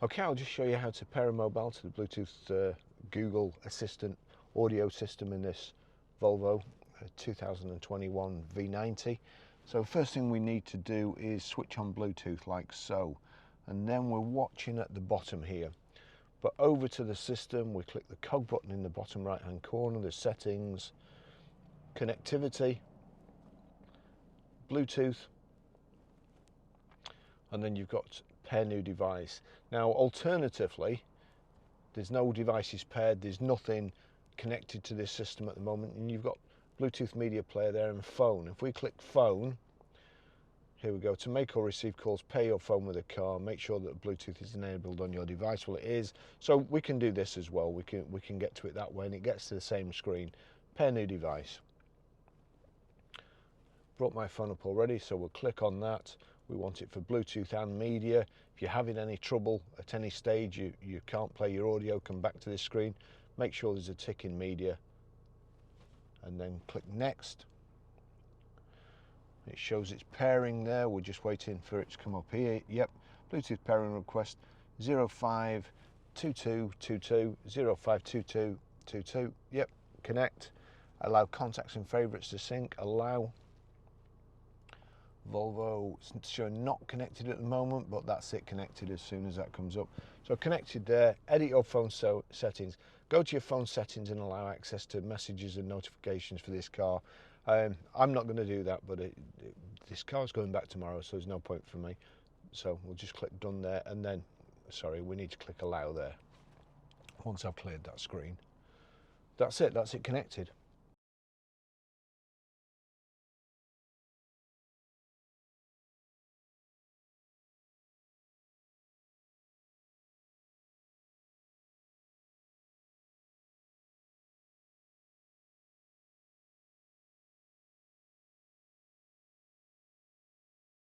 Okay, I'll just show you how to pair a mobile to the Bluetooth Google Assistant audio system in this Volvo 2021 V90. So first thing we need to do is switch on Bluetooth like so, and then we're watching at the bottom here. But over to the system, we click the cog button in the bottom right hand corner, the settings, connectivity, Bluetooth, and then you've got pair new device. Now alternatively, there's no devices paired, there's nothing connected to this system at the moment, and you've got Bluetooth media player there and phone. If we click phone, here we go, to make or receive calls, pair your phone with a car, make sure that Bluetooth is enabled on your device. Well, it is, so we can do this as well. We can get to it that way, and it gets to the same screen. Pair new device. Brought my phone up already, so we'll click on that. We want it for Bluetooth and media. If you're having any trouble at any stage, you can't play your audio, come back to this screen, make sure there's a tick in media, and then click next. It shows it's pairing there. We're just waiting for it to come up here. Yep, Bluetooth pairing request 052222 052222. Yep, connect. Allow contacts and favorites to sync. Allow. Volvo showing not connected at the moment, but that's it, connected as soon as that comes up. So connected there. Edit your phone settings. Go to your phone settings and allow access to messages and notifications for this car. I'm not going to do that, but this car's going back tomorrow, so there's no point for me. So we'll just click done there, and then, sorry, we need to click allow there once I've cleared that screen. That's it connected.